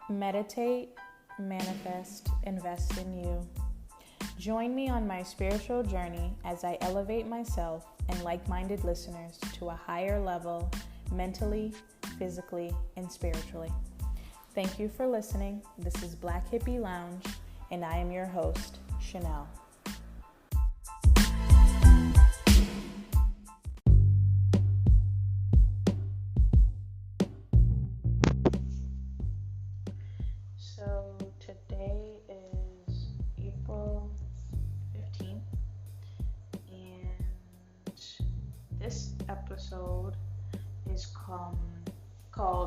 Meditate, manifest, invest in you. Join me on my spiritual journey as I elevate myself and like-minded listeners to a higher level mentally, physically, and spiritually. Thank you for listening. This is Black Hippie Lounge, and I am your host, Chanel. So today is April 15th, and this episode is called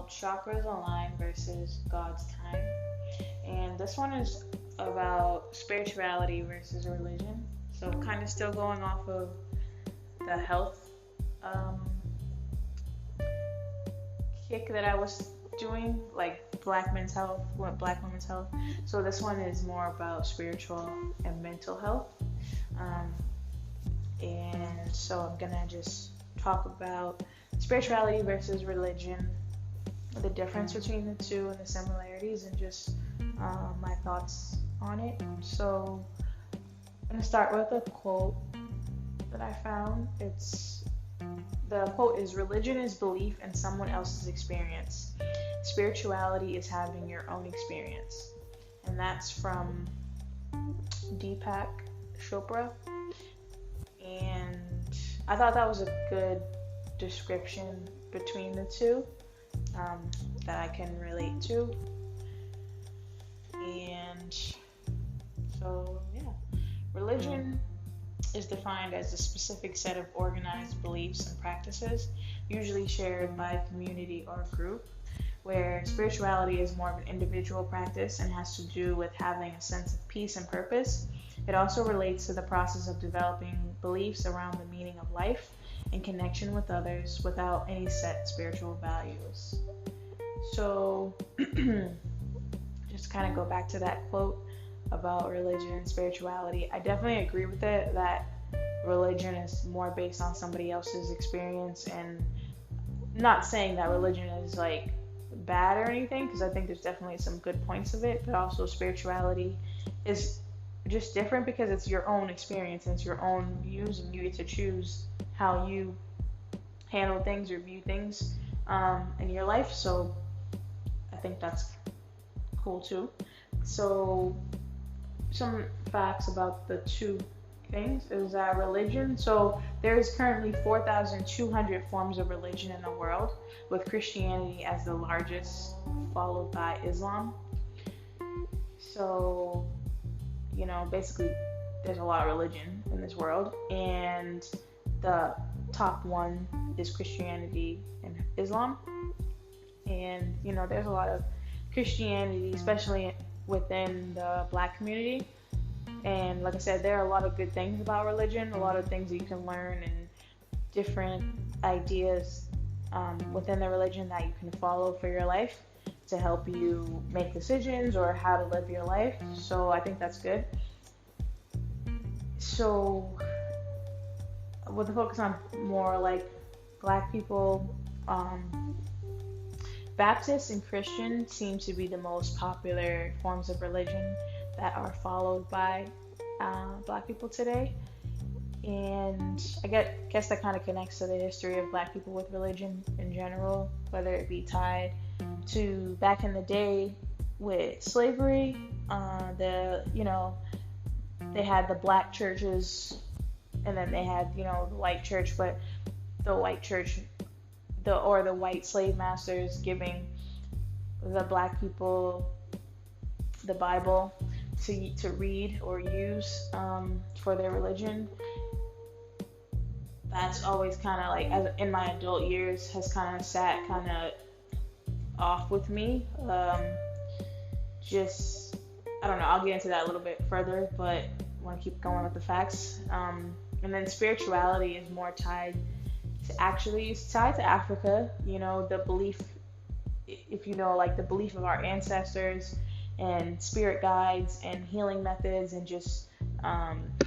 Chakras Align versus God's Time. And this one is about spirituality versus religion. So kind of still going off of the health kick that I was doing, like Black women's health. So this one is more about spiritual and mental health. And so I'm gonna just talk about spirituality versus religion, the difference between the two and the similarities, and just my thoughts on it. So I'm gonna start with a quote that I found. The quote is, "Religion is belief in someone else's experience. Spirituality is having your own experience." And that's from Deepak Chopra. And I thought that was a good description between the two that I can relate to. And so, yeah. Religion is defined as a specific set of organized beliefs and practices, usually shared by a community or a group, where spirituality is more of an individual practice and has to do with having a sense of peace and purpose. It also relates to the process of developing beliefs around the meaning of life and connection with others without any set spiritual values. So, just kind of go back to that quote about religion and spirituality. I definitely agree with it that religion is more based on somebody else's experience, and not saying that religion is like bad or anything, because I think there's definitely some good points of it, but also spirituality is just different because it's your own experience and it's your own views, and you get to choose how you handle things or view things in your life. So I think that's cool too. So some facts about the two things is that religion, so there's currently 4,200 forms of religion in the world, with Christianity as the largest, followed by Islam. So, basically there's a lot of religion in this world, and the top one is Christianity and Islam. And there's a lot of Christianity, especially within the Black community. And like I said, there are a lot of good things about religion, a lot of things that you can learn, and different ideas within the religion that you can follow for your life to help you make decisions or how to live your life. So I think that's good. So with the focus on more like Black people, Baptist and Christian seem to be the most popular forms of religion that are followed by Black people today. And I guess that kind of connects to the history of Black people with religion in general, whether it be tied to back in the day with slavery. They had the Black churches, and then they had the white church, but the white church, the white slave masters giving the Black people the Bible to read or use for their religion. That's always kind of like, as in my adult years, has kind of sat kind of off with me. I don't know, I'll get into that a little bit further, but I want to keep going with the facts. And then spirituality is more tied to Africa. The belief, if like the belief of our ancestors and spirit guides and healing methods, and just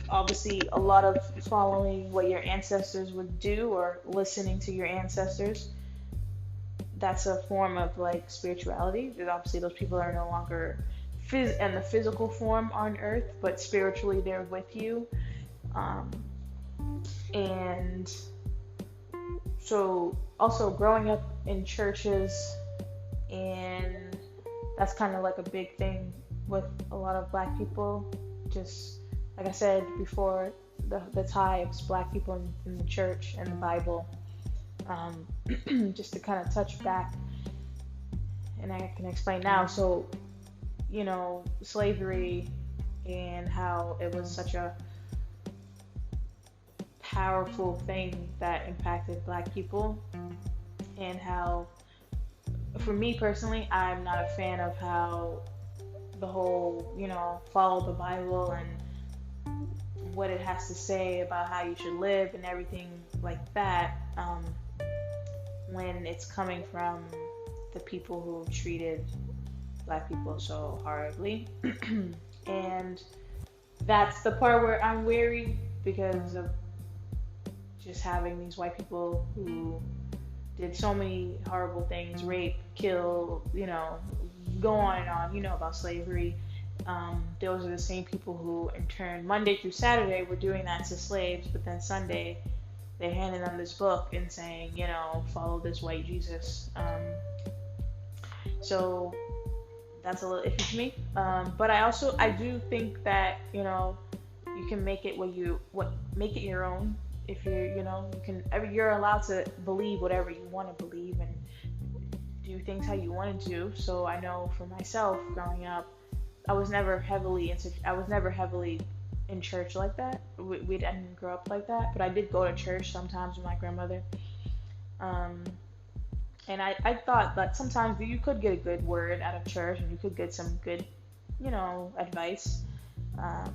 obviously a lot of following what your ancestors would do or listening to your ancestors. that's a form of like spirituality. That obviously those people are no longer in the physical form on earth, but spiritually they're with you. Um, and so also growing up in churches, and that's kind of like a big thing with a lot of Black people. Just like I said before, the ties Black people in the church and the Bible. Just to kind of touch back, and I can explain now. So, slavery and how it was such a powerful thing that impacted Black people, and how, for me personally, I'm not a fan of how the whole, follow the Bible and what it has to say about how you should live and everything like that, when it's coming from the people who treated Black people so horribly. And that's the part where I'm wary, because of just having these white people who did so many horrible things, rape, kill, go on and on, about slavery. Those are the same people who, in turn, Monday through Saturday were doing that to slaves, but then Sunday they handed them this book and saying, follow this white Jesus. So that's a little iffy to me. But I do think that, you can make it make it your own. If you're allowed to believe whatever you want to believe and do things how you want to do. So I know for myself, growing up, I was never heavily in church like that. We didn't grow up like that, but I did go to church sometimes with my grandmother. And I thought that sometimes you could get a good word out of church, and you could get some good, advice.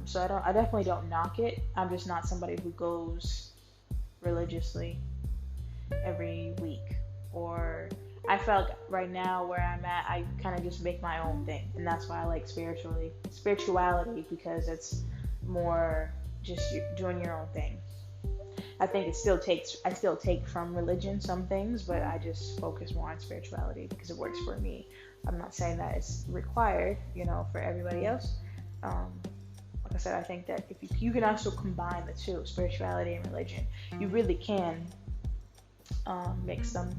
So I definitely don't knock it. I'm just not somebody who goes religiously every week. Or I felt right now where I'm at, I kind of just make my own thing, and that's why I like spirituality, because it's more just doing your own thing. I think I still take from religion some things, but I just focus more on spirituality because it works for me. I'm not saying that it's required, for everybody else. Like I said, I think that if you can also combine the two, spirituality and religion, you really can mix some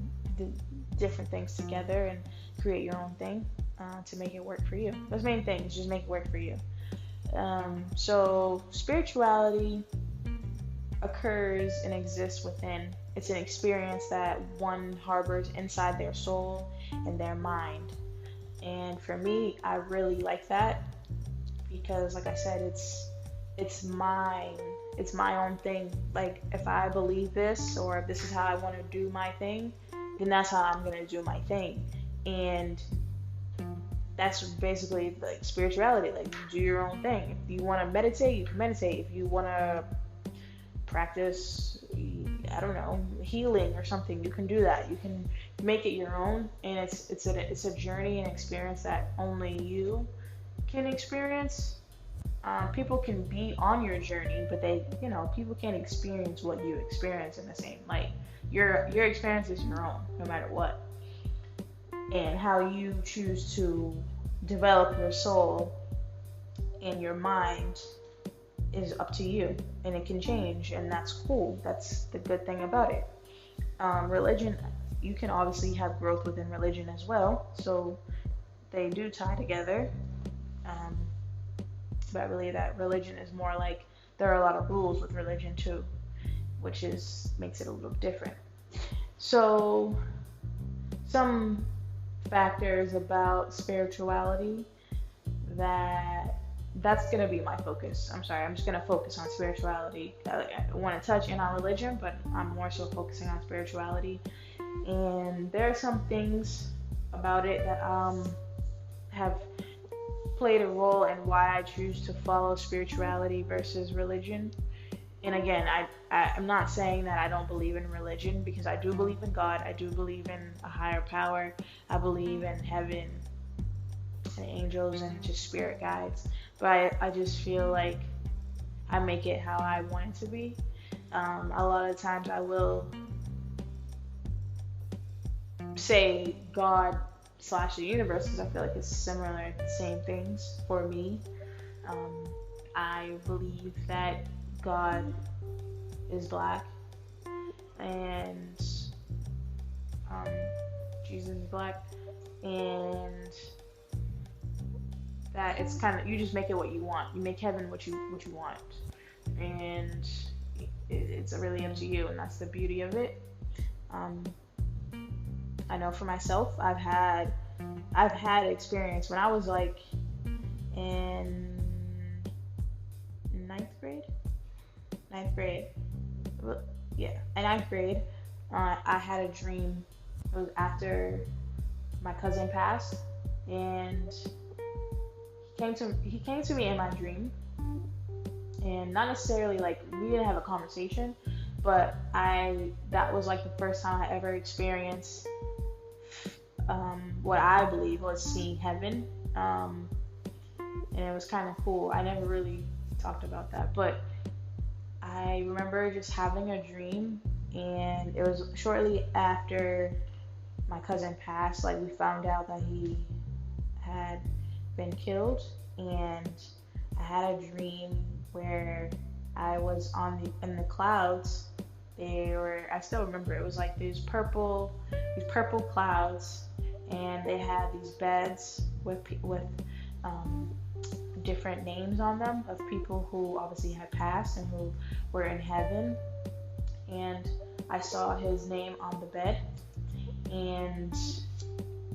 different things together and create your own thing to make it work for you. That's the main thing, is just make it work for you. So spirituality occurs and exists within. It's an experience that one harbors inside their soul and their mind. And for me, I really like that, because like I said, it's my own thing. Like, if I believe this, or if this is how I want to do my thing, then that's how I'm going to do my thing. And that's basically like spirituality. Like, you do your own thing. If you want to meditate, you can meditate. If you want to practice, I don't know, healing or something, you can do that. You can make it your own, and it's a journey and experience that only you can experience. People can be on your journey, but people can't experience what you experience in the same light. Your experience is your own, no matter what. And how you choose to develop your soul and your mind is up to you, and it can change, and that's cool. That's the good thing about it. Religion, you can obviously have growth within religion as well, so they do tie together. But I believe that religion is more like, there are a lot of rules with religion too, which makes it a little different. So some factors about spirituality that's going to be my focus. I'm just going to focus on spirituality. I want to touch in on religion, but I'm more so focusing on spirituality. And there are some things about it that have played a role in why I choose to follow spirituality versus religion. And again, I'm not saying that I don't believe in religion, because I do believe in God. I do believe in a higher power. I believe in heaven and angels and just spirit guides. But I just feel like I make it how I want it to be. A lot of times I will say God slash the universe because I feel like it's similar, same things for me. I believe that God is black and Jesus is black, and that it's kind of, you just make it what you want. You make heaven what you want, and it's really up to you, and that's the beauty of it. I know for myself, I've had experience when I was like in ninth grade. Yeah, in ninth grade, I had a dream. It was after my cousin passed, and he came to me in my dream, and not necessarily like we didn't have a conversation, but that was like the first time I ever experienced what I believe was seeing heaven, and it was kind of cool. I never really talked about that, but I remember just having a dream, and it was shortly after my cousin passed. Like, we found out that he had been killed, and I had a dream where I was in the clouds. I still remember, it was like these purple clouds, and they had these beds with different names on them of people who obviously had passed and who were in heaven. And I saw his name on the bed, and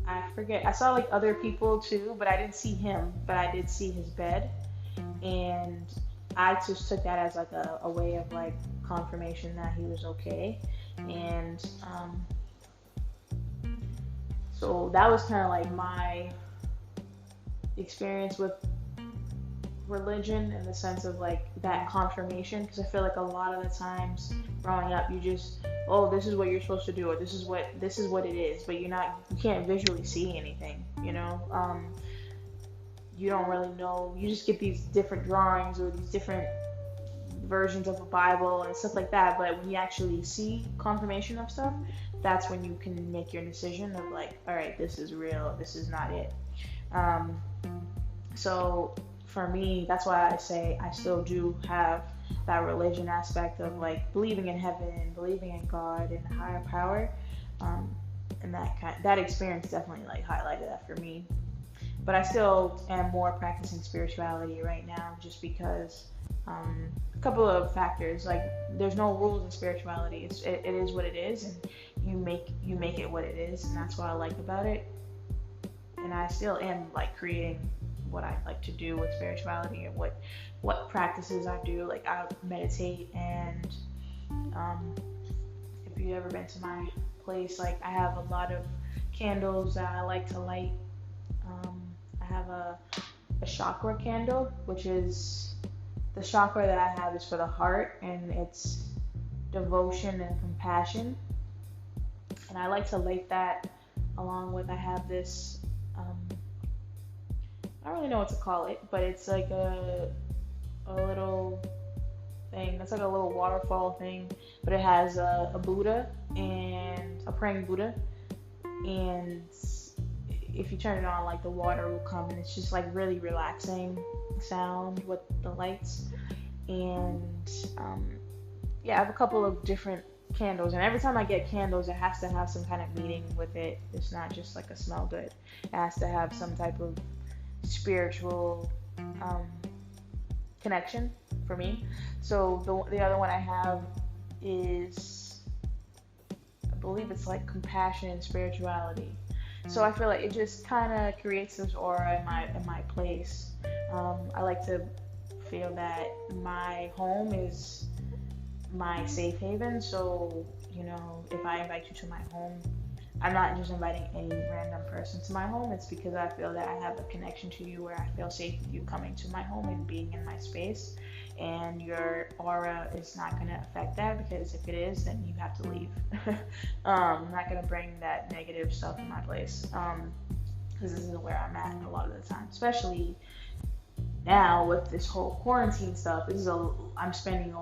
I forget, I saw like other people too, but I didn't see him, but I did see his bed. And I just took that as like a way of like confirmation that he was okay. And so that was kind of like my experience with religion, in the sense of like that confirmation, because I feel like a lot of the times growing up, you just, oh, this is what you're supposed to do, or this is what it is, but you can't visually see anything, you don't really know. You just get these different drawings or these different versions of a Bible and stuff like that, but when you actually see confirmation of stuff, that's when you can make your decision of like, all right, this is real, this is not it. So for me, that's why I say I still do have that religion aspect of like believing in heaven, believing in God and higher power, and that experience definitely like highlighted that for me. But I still am more practicing spirituality right now, just because a couple of factors. Like, there's no rules in spirituality. It is what it is, and you make it what it is, and that's what I like about it. And I still am like creating what I like to do with spirituality and what practices I do. Like, I meditate, and if you've ever been to my place, like, I have a lot of candles that I like to light. I have a chakra candle, which is the chakra that I have is for the heart, and it's devotion and compassion. And I like to light that along with, I have this, I don't really know what to call it, but it's like a little thing. It's like a little waterfall thing, but it has a Buddha and a praying Buddha, and if you turn it on, like, the water will come, and it's just like really relaxing sound with the lights. And I have a couple of different candles, and every time I get candles, it has to have some kind of meaning with it. It's not just like a smell good. It has to have some type of spiritual connection for me. So the other one I have is, I believe it's like compassion and spirituality. So I feel like it just kind of creates this aura in my place. I like to feel that my home is my safe haven. So, if I invite you to my home, I'm not just inviting any random person to my home. It's because I feel that I have a connection to you, where I feel safe with you coming to my home and being in my space. And your aura is not going to affect that, because if it is, then you have to leave. I'm not going to bring that negative stuff in my place, because this isn't where I'm at a lot of the time, especially now with this whole quarantine stuff, I'm spending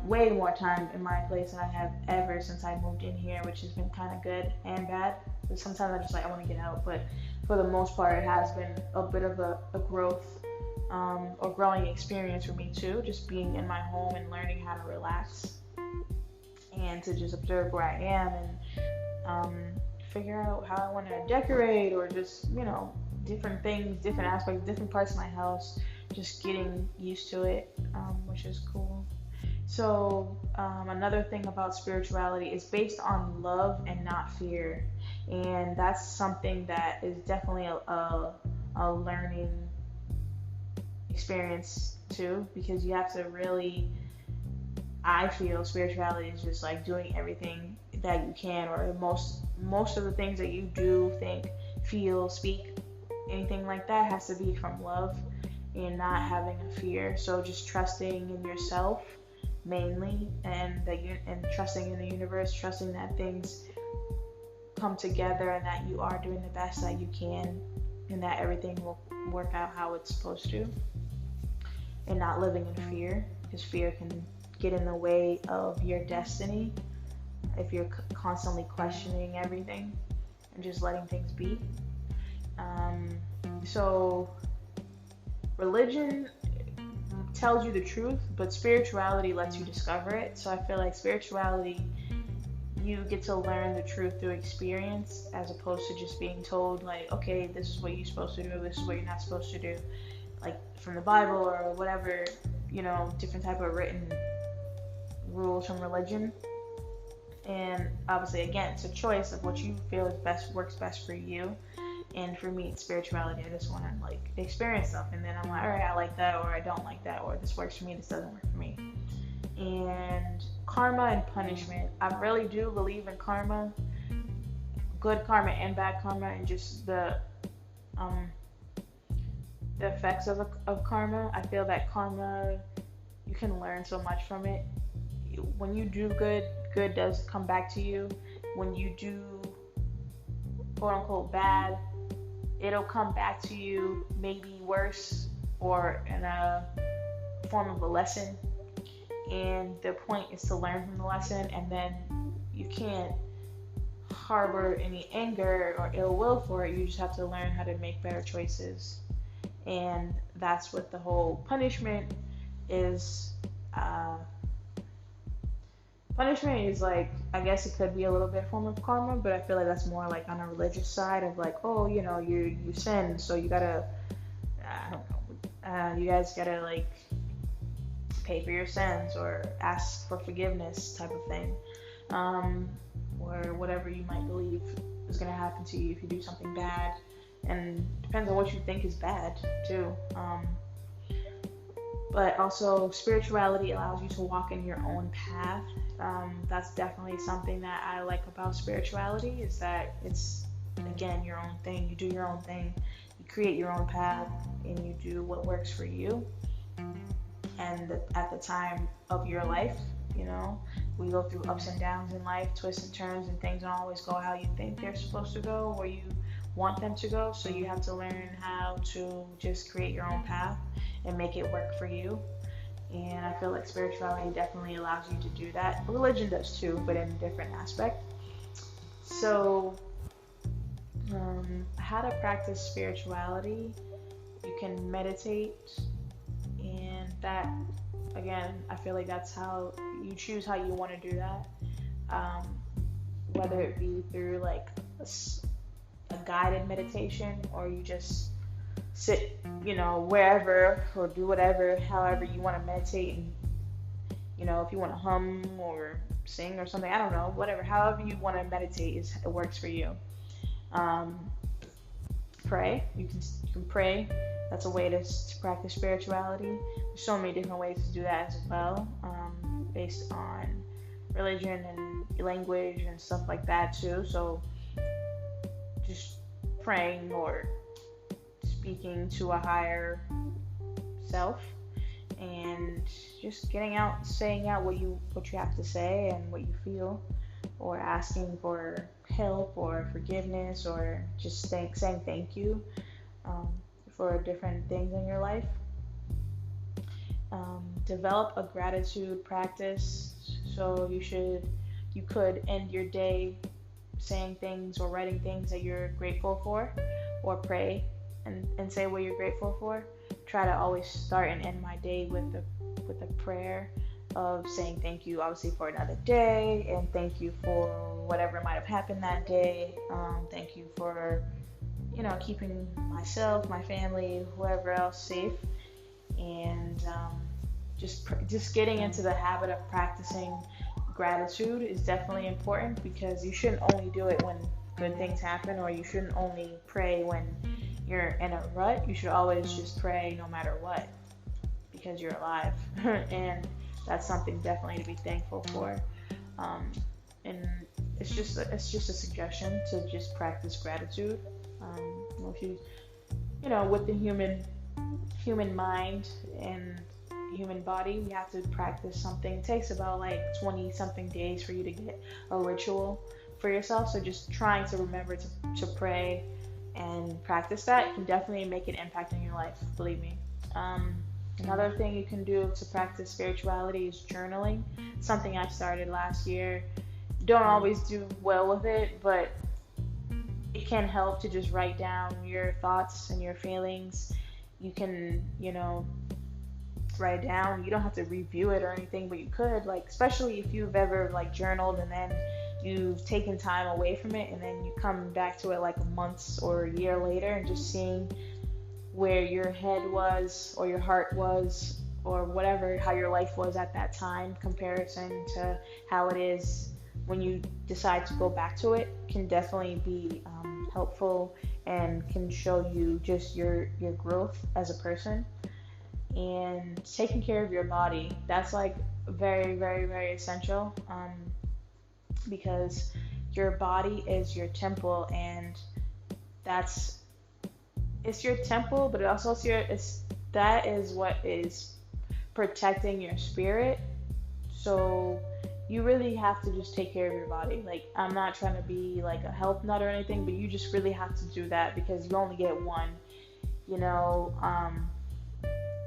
way more time in my place than I have ever since I moved in here, which has been kind of good and bad. But sometimes I just like I want to get out, but for the most part, it has been a bit of a growth or growing experience for me too. Just being in my home and learning how to relax and to just observe where I am and figure out how I want to decorate or just different things, different aspects, different parts of my house, just getting used to it, which is cool. So, another thing about spirituality is based on love and not fear. And that's something that is definitely a learning experience too, because you have to really, I feel spirituality is just like doing everything that you can, or most of the things that you do, think, feel, speak, anything like that has to be from love and not having a fear. So just trusting in yourself mainly, and trusting in the universe, trusting that things come together and that you are doing the best that you can and that everything will work out how it's supposed to, and not living in fear, because fear can get in the way of your destiny if you're constantly questioning everything and just letting things be. So religion tells you the truth, but spirituality lets you discover it. So I feel like spirituality, you get to learn the truth through experience, as opposed to just being told like, okay, this is what you're supposed to do, this is what you're not supposed to do, like from the Bible or whatever, different type of written rules from religion. And obviously, again, it's a choice of what you feel works best for you. And for me, it's spirituality. I just want to like experience stuff, and then I'm like, all right, I like that, or I don't like that, or this works for me, this doesn't work for me. And karma and punishment, I really do believe in karma, good karma and bad karma, and just the effects of karma. I feel that karma, you can learn so much from it. When you do good, good does come back to you. When you do quote unquote bad, it'll come back to you maybe worse or in a form of a lesson. And the point is to learn from the lesson, and then you can't harbor any anger or ill will for it. You just have to learn how to make better choices. And that's what the whole punishment is. Punishment is like, I guess it could be a little bit form of karma, but I feel like that's more like on a religious side of like, oh, you sin, so you gotta, I don't know, you guys gotta like pay for your sins or ask for forgiveness type of thing, or whatever you might believe is gonna happen to you if you do something bad, and depends on what you think is bad too. But also spirituality allows you to walk in your own path. That's definitely something that I like about spirituality, is that it's, again, your own thing. You do your own thing. You create your own path, and you do what works for you. And at the time of your life, we go through ups and downs in life, twists and turns, and things don't always go how you think they're supposed to go, or you want them to go. So you have to learn how to just create your own path and make it work for you. And I feel like spirituality definitely allows you to do that. Religion does too, but in a different aspect. So how to practice spirituality: you can meditate, and that, again, I feel like that's how you choose how you want to do that, whether it be through like a guided meditation, or you just sit, wherever, or do whatever, however you want to meditate. And, if you want to hum or sing or something, I don't know, whatever, however you want to meditate it works for you. Pray. You can pray. That's a way to practice spirituality. There's so many different ways to do that as well, based on religion and language and stuff like that too. So just praying or speaking to a higher self, and just getting out, saying out what you have to say and what you feel, or asking for help or forgiveness, or just saying thank you for different things in your life. Develop a gratitude practice. So you could end your day saying things or writing things that you're grateful for, or pray and say what you're grateful for. Try to always start and end my day with a prayer of saying thank you, obviously, for another day, and thank you for whatever might have happened that day. Thank you for keeping myself, my family, whoever else safe, and just getting into the habit of practicing gratitude is definitely important, because you shouldn't only do it when good things happen, or you shouldn't only pray when you're in a rut. You should always just pray no matter what, because you're alive. And that's something definitely to be thankful for. And it's just a suggestion to just practice gratitude. If with the human mind and human body, we have to practice something. It takes about like 20 something days for you to get a ritual for yourself. So just trying to remember to pray and practice that can definitely make an impact in your life, believe me. Another thing you can do to practice spirituality is journaling. Something I started last year. Don't always do well with it, but it can help to just write down your thoughts and your feelings. You can, write it down. You don't have to review it or anything, but you could, especially if you've ever journaled and then you've taken time away from it, and then you come back to it a month or a year later, and just seeing where your head was, or your heart was, or whatever, how your life was at that time, comparison to how it is when you decide to go back to it, can definitely be helpful, and can show you just your growth as a person. And taking care of your body, that's very, very, very essential, because your body is your temple, and it's your temple, but it also that is what is protecting your spirit. So you really have to just take care of your body. I'm not trying to be a health nut or anything, but you just really have to do that, because you only get one.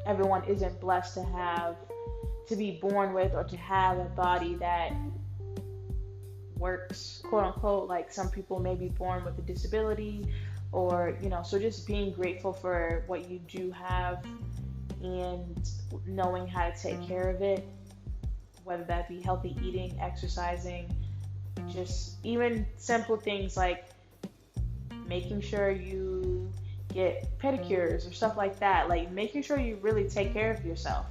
Everyone isn't blessed to be born with, or to have a body that works, quote unquote. Some people may be born with a disability, or so just being grateful for what you do have, and knowing how to take care of it, whether that be healthy eating, exercising, just even simple things like making sure you get pedicures or stuff like that, making sure you really take care of yourself.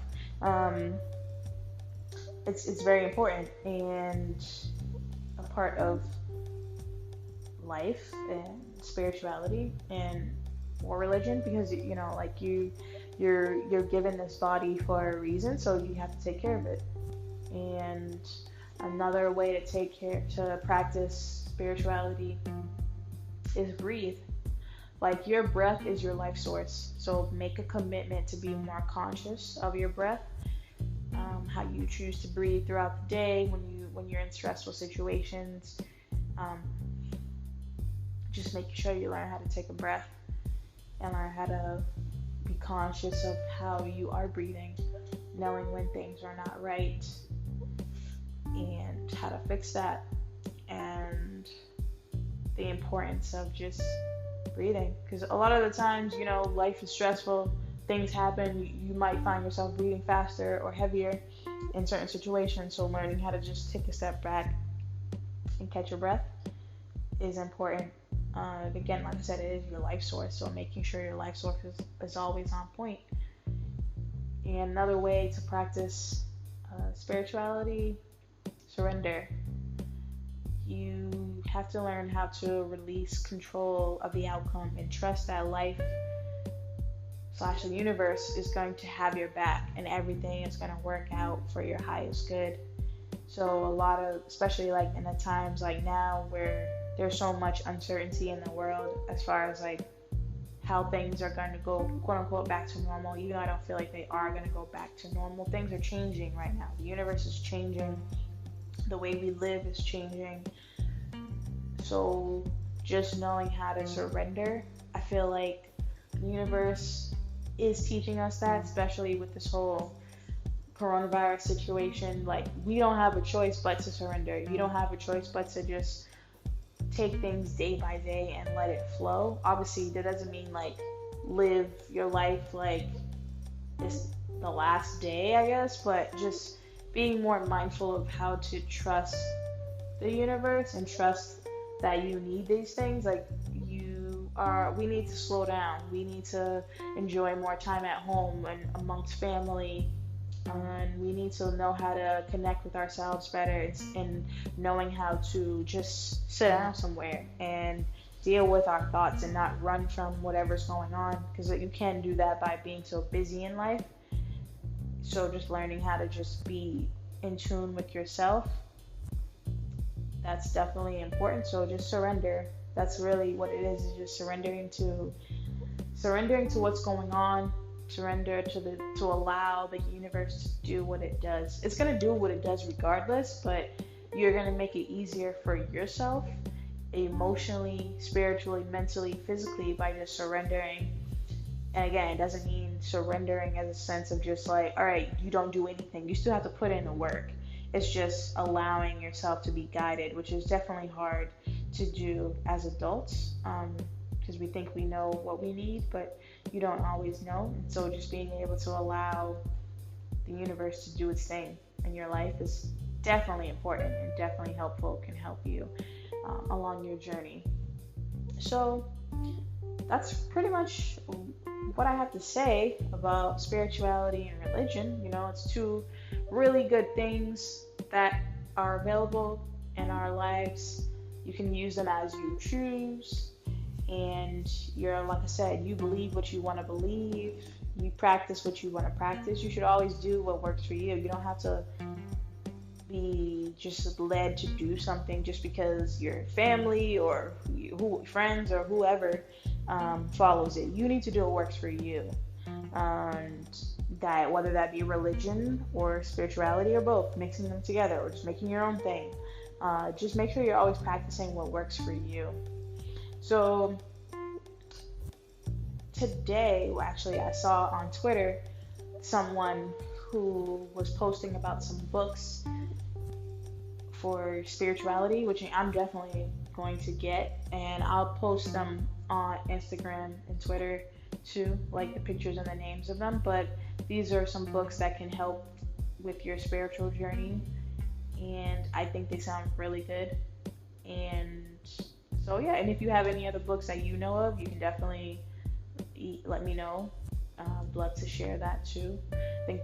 It's very important, and a part of life and spirituality and more religion, because you're given this body for a reason, so you have to take care of it. And another way to practice spirituality is breathe. Your breath is your life source, so make a commitment to be more conscious of your breath, how you choose to breathe throughout the day when you're in stressful situations. Just making sure you learn how to take a breath, and learn how to be conscious of how you are breathing, knowing when things are not right, and how to fix that, and the importance of just breathing. Because a lot of the times, life is stressful, things happen, you might find yourself breathing faster or heavier in certain situations. So learning how to just take a step back and catch your breath is important. Again, like I said, it is your life source, so making sure your life source is always on point. And another way to practice spirituality, surrender. You have to learn how to release control of the outcome, and trust that life / the universe is going to have your back, and everything is going to work out for your highest good. So a lot of, especially in the times now, where there's so much uncertainty in the world as far as how things are going to go, quote unquote, back to normal, even though I don't feel like they are going to go back to normal. Things are changing right now. The universe is changing. The way we live is changing. So just knowing how to surrender, I feel like the universe is teaching us that, especially with this whole coronavirus situation, like, we don't have a choice but to surrender. You don't have a choice but to just take things day by day and let it flow. Obviously, that doesn't mean like live your life like it's the last day, I guess, but just being more mindful of how to trust the universe and trust that you need these things. Like, we need to slow down. We need to enjoy more time at home and amongst family. And we need to know how to connect with ourselves better, and knowing how to just sit down somewhere and deal with our thoughts and not run from whatever's going on, because you can't do that by being so busy in life. So just learning how to just be in tune with yourself, that's definitely important. So just surrender. That's really what it is just surrendering to what's going on. Surrender to allow the universe to do what it does. It's going to do what it does regardless, but you're going to make it easier for yourself emotionally, spiritually, mentally, physically, by just surrendering. And again, it doesn't mean surrendering as a sense of just like, all right, you don't do anything. You still have to put in the work. It's just allowing yourself to be guided, which is definitely hard to do as adults, because we think we know what we need, but you don't always know. And so just being able to allow the universe to do its thing in your life is definitely important and definitely helpful, can help you along your journey. So that's pretty much what I have to say about spirituality and religion. It's two really good things that are available in our lives. You can use them as you choose, and like I said, you believe what you want to believe, you practice what you want to practice. You should always do what works for you. You don't have to be just led to do something just because your family or friends or whoever follows it. You need to do what works for you, and that, whether that be religion or spirituality or both, mixing them together or just making your own thing. Just make sure you're always practicing what works for you. So today, actually, I saw on Twitter someone who was posting about some books for spirituality, which I'm definitely going to get, and I'll post them on Instagram and Twitter too, like the pictures and the names of them. But these are some books that can help with your spiritual journey, and I think they sound really good. And so yeah, and if you have any other books that you know of, you can definitely let me know. I'd love to share that too. I think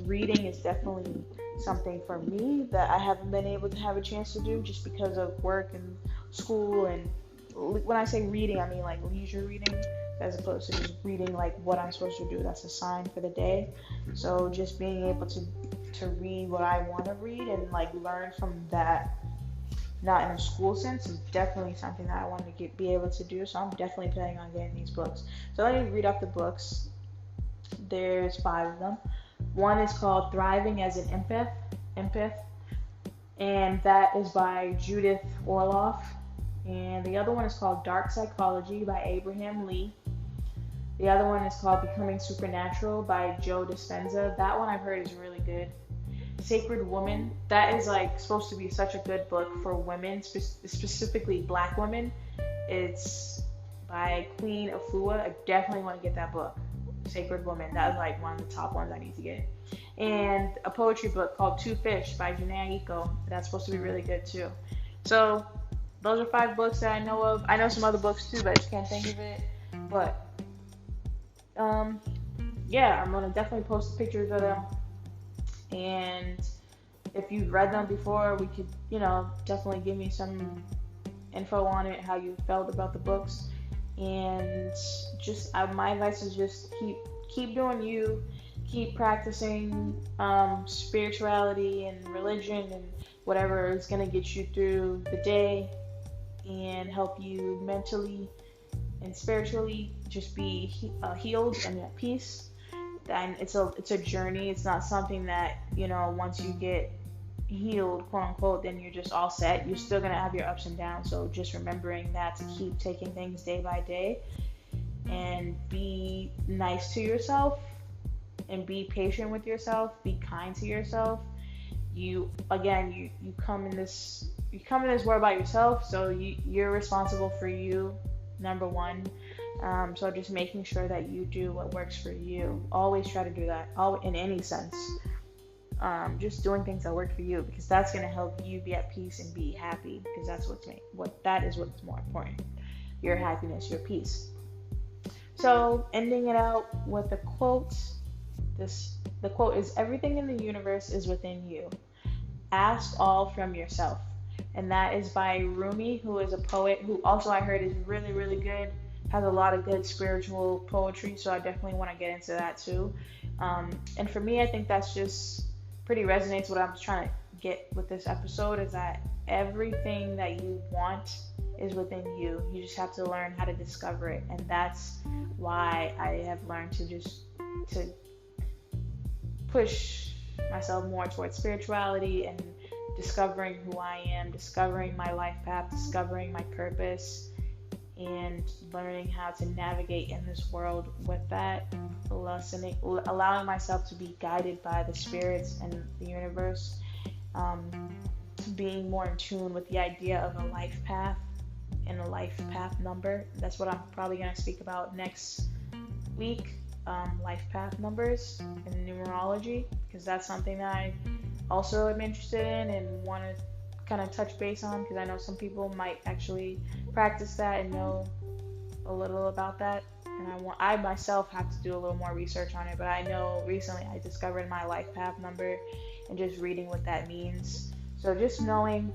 reading is definitely something for me that I haven't been able to have a chance to do just because of work and school. And when I say reading, I mean like leisure reading, as opposed to just reading like what I'm supposed to do that's assigned for the day. So just being able to read what I want to read and like learn from that, not in a school sense, is definitely something that I want to be able to do. So I'm definitely planning on getting these books. So let me read off the books. There's 5 of them. One is called Thriving as an Empath, and that is by Judith Orloff. And the other one is called Dark Psychology by Abraham Lee. The other one is called Becoming Supernatural by Joe Dispenza. That one I've heard is really good. Sacred Woman, that is like supposed to be such a good book for women, specifically Black women. It's by Queen Afua. I definitely want to get that book. Sacred Woman, that is like one of the top ones I need to get. And a poetry book called Two Fish by Janae Eiko. That's supposed to be really good too. So those are 5 books that I know of. I know some other books too, but I just can't think of it. But yeah, I'm gonna definitely post pictures of them. And if you've read them before, we could, definitely give me some info on it, how you felt about the books. And just my advice is just keep doing you, keep practicing spirituality and religion and whatever is going to get you through the day and help you mentally and spiritually just be healed and at peace. And it's a journey. It's not something that, once you get healed, quote unquote, then you're just all set. You're still going to have your ups and downs. So just remembering that, to keep taking things day by day and be nice to yourself and be patient with yourself, be kind to yourself. You come in this world by yourself, so you're responsible for you, number one. So just making sure that you do what works for you. Always try to do that, in any sense. Just doing things that work for you, because that's going to help you be at peace and be happy, because that is what's more important. Your happiness, your peace. So ending it out with a quote. The quote is, everything in the universe is within you. Ask all from yourself. And that is by Rumi, who is a poet, who also I heard is really, really good, has a lot of good spiritual poetry, so I definitely want to get into that too. And for me, I think that's just pretty resonates what I'm trying to get with this episode, is that everything that you want is within you. You just have to learn how to discover it. And that's why I have learned to push myself more towards spirituality and discovering who I am, discovering my life path, discovering my purpose, and learning how to navigate in this world with that, allowing myself to be guided by the spirits and the universe, being more in tune with the idea of a life path and a life path number. That's what I'm probably going to speak about next week, life path numbers and numerology, because that's something that I also am interested in and want to kind of touch base on, because I know some people might actually practice that and know a little about that, and I myself have to do a little more research on it. But I know recently I discovered my life path number and just reading what that means. So just knowing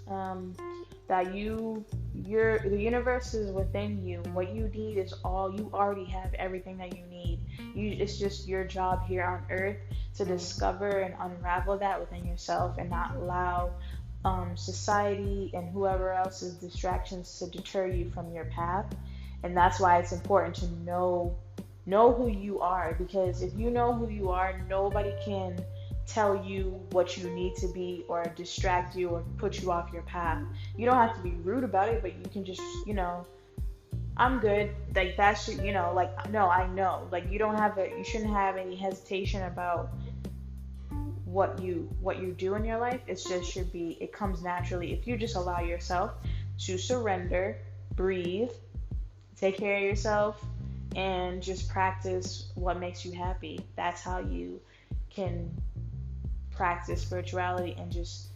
that the universe is within you. What you need is you already have everything that you need. It's just your job here on earth to discover and unravel that within yourself, and not allow society and whoever else's distractions to deter you from your path. And that's why it's important to know who you are, because if you know who you are, nobody can tell you what you need to be or distract you or put you off your path. You don't have to be rude about it, but you can just, I'm good. Like that should, no, I know. Like you shouldn't have any hesitation about what you do in your life. It comes naturally if you just allow yourself to surrender, breathe, take care of yourself, and just practice what makes you happy. That's how you can practice spirituality and just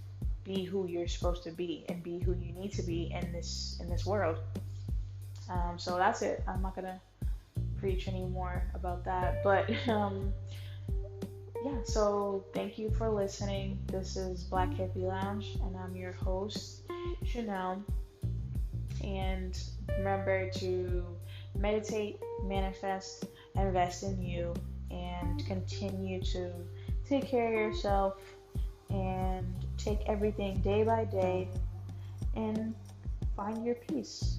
be who you're supposed to be and be who you need to be in this world. So that's it. I'm not gonna preach any more about that, but yeah, so thank you for listening. This is Black Hippie Lounge, and I'm your host, Chanel. And remember to meditate, manifest, invest in you, and continue to take care of yourself and take everything day by day and find your peace.